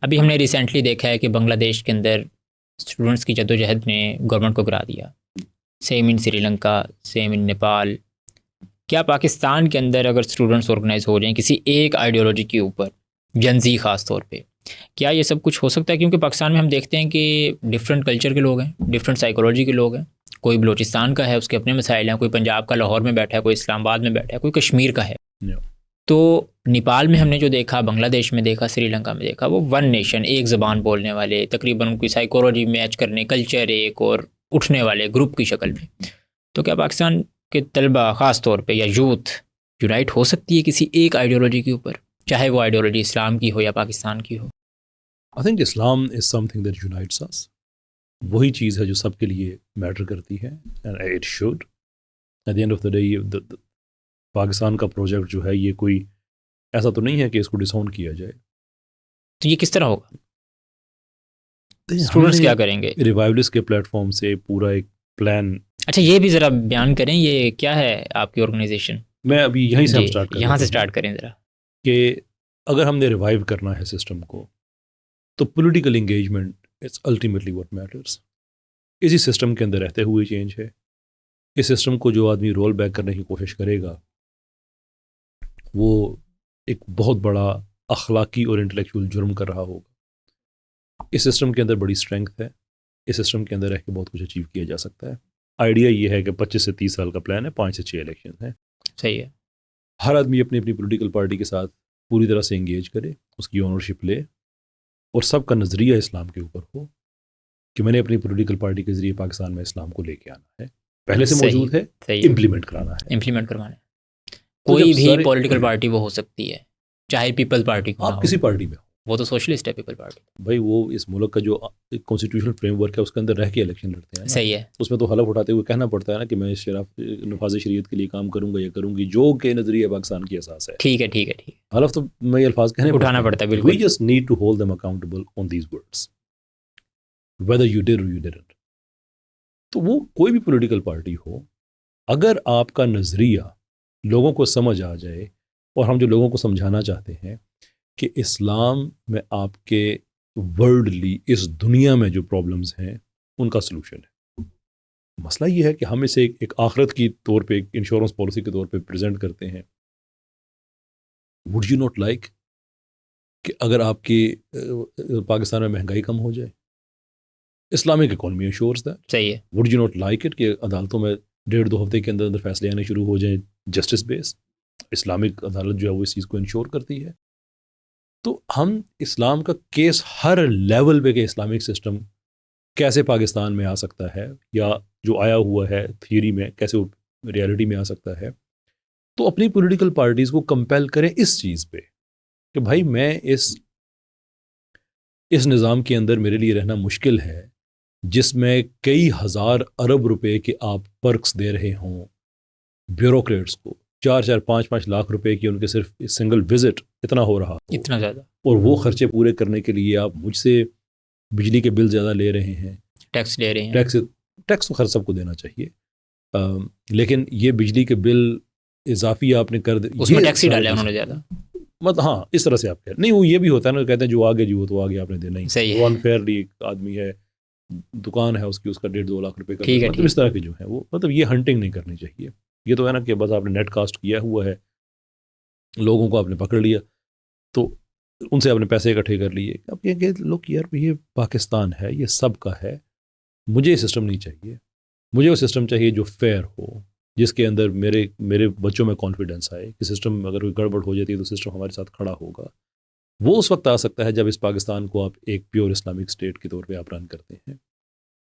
ابھی ہم نے ریسنٹلی دیکھا ہے کہ بنگلہ دیش کے اندر اسٹوڈنٹس کی جدوجہد نے گورنمنٹ کو گرا دیا، سیم ان سری لنکا، سیم ان نیپال. کیا پاکستان کے اندر اگر اسٹوڈنٹس آرگنائز ہو جائیں کسی ایک آئیڈیالوجی کے اوپر، جنزی خاص طور پہ، کیا یہ سب کچھ ہو سکتا ہے؟ کیونکہ پاکستان میں ہم دیکھتے ہیں کہ ڈفرینٹ کلچر کے لوگ ہیں، ڈفرینٹ سائیکولوجی کے لوگ ہیں. کوئی بلوچستان کا ہے، اس کے اپنے مسائل ہیں، کوئی پنجاب کا لاہور میں بیٹھا ہے، کوئی اسلام آباد میں بیٹھا ہے، کوئی کشمیر کا ہے. تو نیپال میں ہم نے جو دیکھا، بنگلہ دیش میں دیکھا، سری لنکا میں دیکھا، وہ ون نیشن، ایک زبان بولنے والے، تقریباً ان کی سائیکولوجی میچ کرنے، کلچر ایک اور اٹھنے والے گروپ کی شکل میں. تو کیا پاکستان کے طلبہ خاص طور پہ یا یوتھ یونائٹ ہو سکتی ہے کسی ایک آئیڈیالوجی کے اوپر، چاہے وہ آئیڈیالوجی اسلام کی ہو یا پاکستان کی ہو؟ I think Islam is something that unites us. وہی چیز ہے جو سب کے لیے میٹر کرتی ہے and it should. At the end of the day Pakistan کا پروجیکٹ جو ہے یہ کوئی ایسا تو نہیں ہے کہ اس کو ڈس اون کیا جائے. تو یہ کس طرح ہوگا؟ اسٹوڈنٹس کیا کریں گے؟ ریوائولسٹ کے پلیٹ فارم سے پورا ایک پلان. اچھا یہ بھی ذرا بیان کریں، یہ کیا ہے آپ کی آرگنائزیشن؟ میں ابھی یہیں سے ہم اسٹارٹ کریں، یہاں سے اسٹارٹ کریں ذرا. کہ اگر ہم نے ریوائیو کرنا ہے سسٹم کو تو political engagement it's ultimately what matters. اسی سسٹم کے اندر رہتے ہوئے چینج ہے. اس سسٹم کو جو آدمی رول بیک کرنے کی کوشش کرے گا وہ ایک بہت بڑا اخلاقی اور انٹلیکچوئل جرم کر رہا ہوگا. اس سسٹم کے اندر بڑی اسٹرینگتھ ہے، اس سسٹم کے اندر رہ کے بہت کچھ اچیو کیا جا سکتا ہے. آئیڈیا یہ ہے کہ 25 سے 30 سال کا پلان ہے، 5 سے 6 الیکشن ہیں. صحیح ہے. ہر آدمی اپنی اپنی پولیٹیکل پارٹی کے ساتھ پوری طرح سے انگیج کرے، اس کی اونرشپ لے، اور سب کا نظریہ اسلام کے اوپر ہو کہ میں نے اپنی پولیٹیکل پارٹی کے ذریعے پاکستان میں اسلام کو لے کے آنا ہے. پہلے سے موجود ہے، امپلیمنٹ کرانا ہے. امپلیمنٹ کروانا ہے. کوئی بھی پولیٹیکل پارٹی وہ ہو سکتی ہے، چاہے پیپلز پارٹی کو، آپ کسی پارٹی میں ہو. وہ تو سوشلسٹ ہے پیپل پارٹی. بھائی وہ اس ملک کا جو کانسٹیٹیوشنل فریم ورک ہے اس کے اندر رہ کے الیکشن لڑتے ہیں. صحیح ہے. اس میں تو حلف اٹھاتے ہوئے کہنا پڑتا ہے نا کہ میں نفاذ شریعت کے لیے کام کروں گا یا کروں گی جو کہ نظریہ پاکستان کی اساس ہے. ٹھیک ہے ٹھیک ہے ٹھیک ہے. حلف تو میں الفاظ کہنے اٹھانا پڑتا ہے. بالکل. We just need to hold them accountable on these words whether you did or you didn't. تو وہ کوئی بھی پولیٹیکل پارٹی ہو، اگر آپ کا نظریہ لوگوں کو سمجھ آ جائے، اور ہم جو لوگوں کو سمجھانا چاہتے ہیں کہ اسلام میں آپ کے ورلڈلی اس دنیا میں جو پرابلمز ہیں ان کا سلوشن ہے. مسئلہ یہ ہے کہ ہم اسے ایک آخرت کی طور پہ، ایک انشورنس پالیسی کے طور پہ پریزنٹ کرتے ہیں. وڈ یو ناٹ لائک کہ اگر آپ کی پاکستان میں مہنگائی کم ہو جائے؟ Islamic economy ensures that. صحیح ہے. Would you not like it کہ عدالتوں میں 1.5-2 ہفتے کے اندر اندر فیصلے آنے شروع ہو جائیں جسٹس بیس؟ اسلامک عدالت جو ہے وہ اس چیز کو انشور کرتی ہے. تو ہم اسلام کا کیس ہر لیول پہ کہ اسلامک سسٹم کیسے پاکستان میں آ سکتا ہے، یا جو آیا ہوا ہے تھیوری میں کیسے وہ ریالٹی میں آ سکتا ہے، تو اپنی پولیٹیکل پارٹیز کو کمپیل کریں اس چیز پہ کہ بھائی میں اس نظام کے اندر میرے لیے رہنا مشکل ہے جس میں کئی ہزار ارب روپے کے آپ پرکس دے رہے ہوں بیوروکریٹس کو، 4-5 لاکھ روپے کی ان کے صرف سنگل وزٹ اتنا ہو رہا، اتنا زیادہ، اور وہ خرچے پورے کرنے کے لیے آپ مجھ سے بجلی کے بل زیادہ لے رہے ہیں، ٹیکس لے رہے ہیں. ٹیکس تو خر سب کو دینا چاہیے، لیکن یہ بجلی کے بل اضافی آپ نے کر دے، اس میں ٹیکس ہی ڈالا انہوں نے زیادہ. ہاں اس طرح سے آپ کہہ نہیں، وہ یہ بھی ہوتا ہے نا، کہتے ہیں جو آگے جو تو آگے آپ نے دینا ہی. صحیح ہے. وہ انفیئرلی ایک آدمی ہے، دکان ہے اس کی، اس کا 1.5-2 لاکھ روپے کا، مطلب اس طرح کے جو ہیں وہ، مطلب یہ ہنٹنگ نہیں کرنی چاہیے. یہ تو ہے نا کہ بس آپ نے نیٹ کاسٹ کیا ہوا ہے، لوگوں کو آپ نے پکڑ لیا تو ان سے آپ نے پیسے اکٹھے کر لیے. اب یہ کہ لوگ یار یہ پاکستان ہے، یہ سب کا ہے، مجھے یہ سسٹم نہیں چاہیے. مجھے وہ سسٹم چاہیے جو فیئر ہو، جس کے اندر میرے بچوں میں کانفیڈنس آئے کہ سسٹم اگر کوئی گڑبڑ ہو جاتی ہے تو سسٹم ہمارے ساتھ کھڑا ہوگا. وہ اس وقت آ سکتا ہے جب اس پاکستان کو آپ ایک پیور اسلامک اسٹیٹ کے طور پہ آپ رن کرتے ہیں.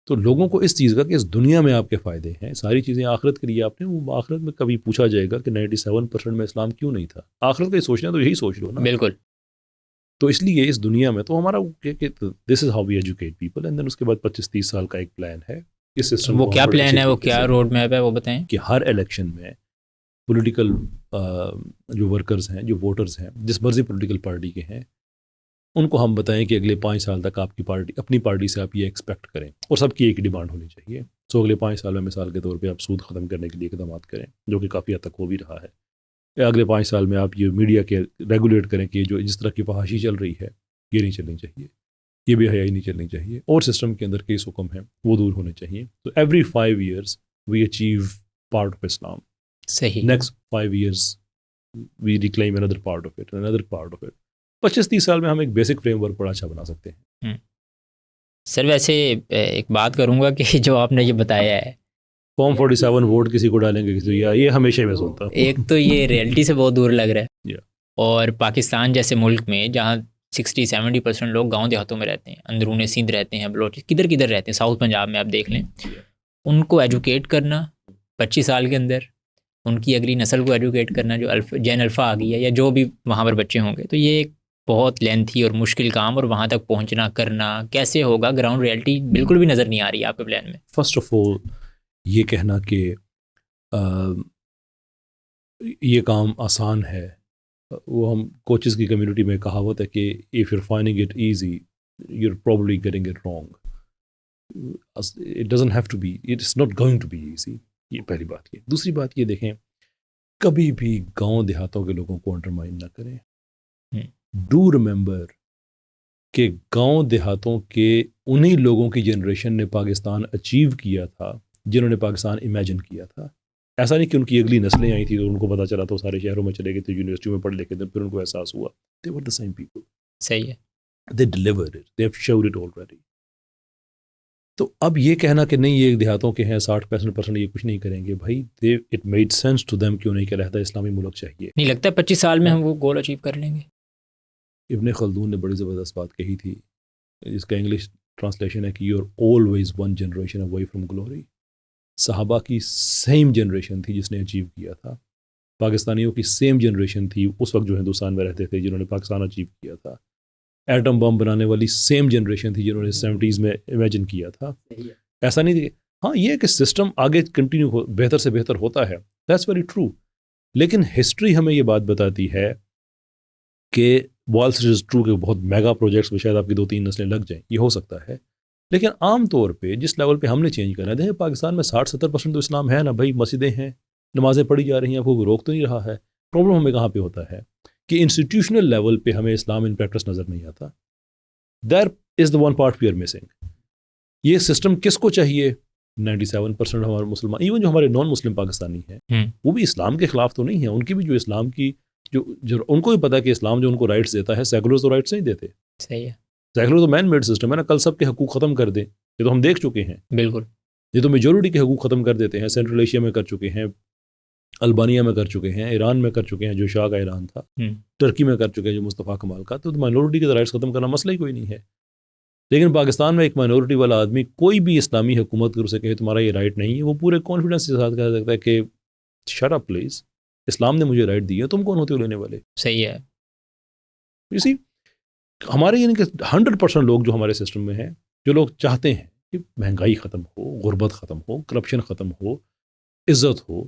تو لوگوں کو اس چیز کا کہ اس دنیا میں آپ کے فائدے ہیں، ساری چیزیں آخرت کے لیے آپ نے، وہ آخرت میں کبھی پوچھا جائے گا کہ 97% میں اسلام کیوں نہیں تھا؟ آخرت کا یہ سوچنا تو یہی سوچ لو نا. بالکل. تو اس لیے اس دنیا میں تو ہمارا this is how we educate people, and then اس کے بعد 25-30 سال کا ایک پلان ہے. اس سسٹم وہ کیا پلان ہے، وہ کیا روڈ میپ ہے، وہ بتائیں. کہ ہر الیکشن میں پولیٹیکل جو ورکرز ہیں، جو ووٹرز ہیں، جس مرضی پولیٹیکل پارٹی کے ہیں، ان کو ہم بتائیں کہ اگلے 5 سال تک آپ کی پارٹی، اپنی پارٹی سے آپ یہ ایکسپیکٹ کریں، اور سب کی ایک ڈیمانڈ ہونی چاہیے. سو اگلے 5 سال میں مثال کے طور پہ آپ سود ختم کرنے کے لیے اقدامات کریں، جو کہ کافی حد تک ہو بھی رہا ہے. یا اگلے 5 سال میں آپ یہ میڈیا کے ریگولیٹ کریں کہ جو جس طرح کی فحاشی چل رہی ہے، یہ نہیں چلنی چاہیے، یہ بے حیائی نہیں چلنی چاہیے، اور سسٹم کے اندر کئی حکم ہیں وہ دور ہونے چاہیے. تو every 5 years we achieve part of Islam. صحیح. Next 5 years we reclaim another part of it, another part of it. 25-30 سال میں ہم ایک بیسک فریم ورک بڑا اچھا بنا سکتے ہیں. سر ویسے ایک بات کروں گا کہ جو آپ نے یہ بتایا ہے فارم 47 ووٹ کسی کو ڈالیں گے کسی کو، یہ ہمیشہ میں سنتا ہوں. ایک تو یہ ریئلٹی سے بہت دور لگ رہا ہے، Yeah. اور پاکستان جیسے ملک میں جہاں 60-70% لوگ گاؤں دیہاتوں میں رہتے ہیں، اندرون سندھ رہتے ہیں، بلوچ کدھر کدھر رہتے ہیں، ساؤتھ پنجاب میں آپ دیکھ لیں، ان کو ایجوکیٹ کرنا 25 سال کے اندر، ان کی اگلی نسل کو ایجوکیٹ کرنا جو جین الفا آ گئی ہے یا جو بھی وہاں پر بچے ہوں گے، تو یہ ایک بہت لینتھی اور مشکل کام، اور وہاں تک پہنچنا کرنا کیسے ہوگا، گراؤنڈ ریئلٹی بالکل بھی نظر نہیں آ رہی ہے آپ کے پلان میں. فرسٹ آف آل یہ کہنا کہ یہ کام آسان ہے، وہ ہم کوچز کی کمیونٹی میں کہاوت ہے کہ if you're finding it easy you're probably getting it wrong. It doesn't have to be, it's not going to be easy. یہ پہلی بات. یہ دوسری بات یہ دیکھیں، کبھی بھی گاؤں دیہاتوں کے لوگوں کو انڈرمائن نہ کریں. ڈو ریمبر کہ گاؤں دیہاتوں کے انہی لوگوں کی جنریشن نے پاکستان اچیو کیا تھا جنہوں نے پاکستان امیجن کیا تھا. ایسا نہیں کہ ان کی اگلی نسلیں آئی تھیں تو ان کو پتہ چلا تو سارے شہروں میں چلے گئے تھے، یونیورسٹیوں میں پڑھ لکھے تھے، پھر ان کو احساس ہوا. They were the same people. صحیح ہے. They delivered it. They have showed it already. تو اب یہ کہنا کہ نہیں یہ دیہاتوں کے ہیں 60% یہ کچھ نہیں کریں گے، بھائی it made sense to them کیوں نہیں کہ علیحدہ اسلامی ملک چاہیے. نہیں لگتا 25 سال میں ہم وہ گول اچیو کر لیں گے. ابن خلدون نے بڑی زبردست بات کہی تھی، جس کا انگلش ٹرانسلیشن ہے کہ you are always one generation away from glory. صحابہ کی سیم جنریشن تھی جس نے اچیو کیا تھا، پاکستانیوں کی سیم جنریشن تھی اس وقت جو ہندوستان میں رہتے تھے جنہوں نے پاکستان اچیو کیا تھا. ایٹم بم بنانے والی سیم جنریشن تھی جنہوں نے 70s میں امیجن کیا تھا. ایسا نہیں تھی. ہاں یہ کہ سسٹم آگے کنٹینیو بہتر سے بہتر ہوتا ہے، دیٹس ویری ٹرو. لیکن ہسٹری ہمیں یہ بات بتاتی ہے کہ والس از ٹرو کہ بہت میگا پروجیکٹس میں شاید آپ کی 2-3 نسلیں لگ جائیں، یہ ہو سکتا ہے، لیکن عام طور پہ جس لیول پہ ہم نے چینج کرنا ہے، دیکھیں پاکستان میں 60-70% تو اسلام ہے نا بھائی، مسجدیں ہیں، نمازیں پڑھی جا رہی ہیں، آپ کو روک تو نہیں رہا ہے. پرابلم ہمیں کہاں پہ ہوتا ہے کہ انسٹیٹیوشنل لیول پہ ہمیں اسلام ان پریکٹس نظر نہیں آتا. There is the one part we are missing. یہ سسٹم کس کو چاہیے؟ 97% ہمارے مسلمان، ایون جو ہمارے نان مسلم پاکستانی ہیں وہ بھی اسلام کے خلاف تو نہیں ہیں، ان کی بھی جو اسلام کی جو ان کو بھی پتا کہ اسلام جو ان کو رائٹس دیتا ہے، سیکولر تو رائٹس نہیں دیتے. صحیح ہے. سیکولر تو مین میڈ سسٹم ہے نا، کل سب کے حقوق ختم کر دیں، یہ تو ہم دیکھ چکے ہیں. بالکل. یہ تو میجورٹی کے حقوق ختم کر دیتے ہیں. سینٹرل ایشیا میں کر چکے ہیں، البانیہ میں کر چکے ہیں، ایران میں کر چکے ہیں جو شاہ کا ایران تھا، ترکی میں کر چکے ہیں جو مصطفیٰ کمال کا. تو مائنورٹی کے رائٹس ختم کرنا مسئلہ ہی کوئی نہیں ہے. لیکن پاکستان میں ایک مائنورٹی والا آدمی کوئی بھی اسلامی حکومت کر اسے کہے تمہارا یہ رائٹ نہیں ہے، وہ پورے کانفیڈنس کے ساتھ کہہ سکتا ہے کہ شٹ اپ پلیز، اسلام نے مجھے رائٹ دی ہے، تم کون ہوتے ہو لینے والے. صحیح ہے. اسی ہمارے یعنی کہ 100% لوگ جو ہمارے سسٹم میں ہیں، جو لوگ چاہتے ہیں کہ مہنگائی ختم ہو، غربت ختم ہو، کرپشن ختم ہو، عزت ہو.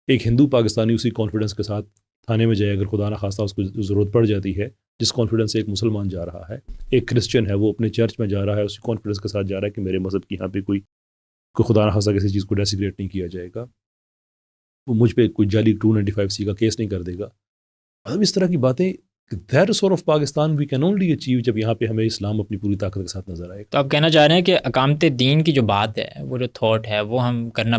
ایک ہندو پاکستانی اسی کانفیڈنس کے ساتھ تھانے میں جائے، اگر خدا نخواستہ اس کو ضرورت پڑ جاتی ہے، جس کانفیڈنس سے ایک مسلمان جا رہا ہے، ایک کرسچن ہے وہ اپنے چرچ میں جا رہا ہے اسی کانفیڈنس کے ساتھ جا رہا ہے کہ میرے مذہب کی یہاں پہ کوئی خدا نخواستہ کسی چیز کو ڈیسیگریٹ نہیں کیا جائے گا، وہ مجھ پہ کوئی جعلی 295C کا کیس نہیں کر دے گا. مطلب اس طرح کی باتیں، that sort of Pakistan we can only achieve جب یہاں پہ ہمیں اسلام اپنی پوری طاقت کے ساتھ نظر آئے. تو آپ کہنا چاہ رہے ہیں کہ اقامت دین کی جو بات ہے، وہ جو تھاٹ ہے، وہ ہم کرنا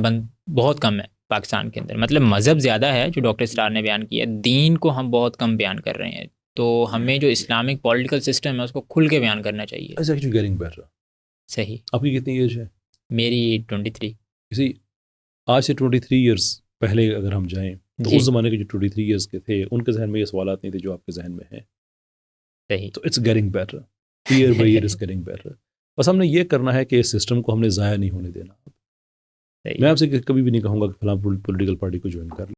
بہت کم ہے پاکستان کے اندر. مطلب مذہب زیادہ ہے جو ڈاکٹر اسرار نے بیان کیا، دین کو ہم بہت کم بیان کر رہے ہیں. تو ہمیں جو اسلامک پولیٹیکل سسٹم ہے اس کو کھل کے بیان کرنا چاہیے. صحیح. آپ کی کتنی ایج ہے؟ میری 23. اسی آج سے 23 ایئرس پہلے اگر ہم جائیں تو اس زمانے کے جو 23 ایئرس کے تھے ان کے ذہن میں یہ سوالات نہیں تھے جو آپ کے ذہن میں ہیں. صحیح. تو it's getting better, year by year is getting better. بس ہم نے یہ کرنا ہے کہ اس سسٹم کو ہم نے ضائع نہیں ہونے دینا. میں آپ سے کبھی بھی نہیں کہوں گا کہ فلاں پولیٹیکل پارٹی کو جوائن کر لیں.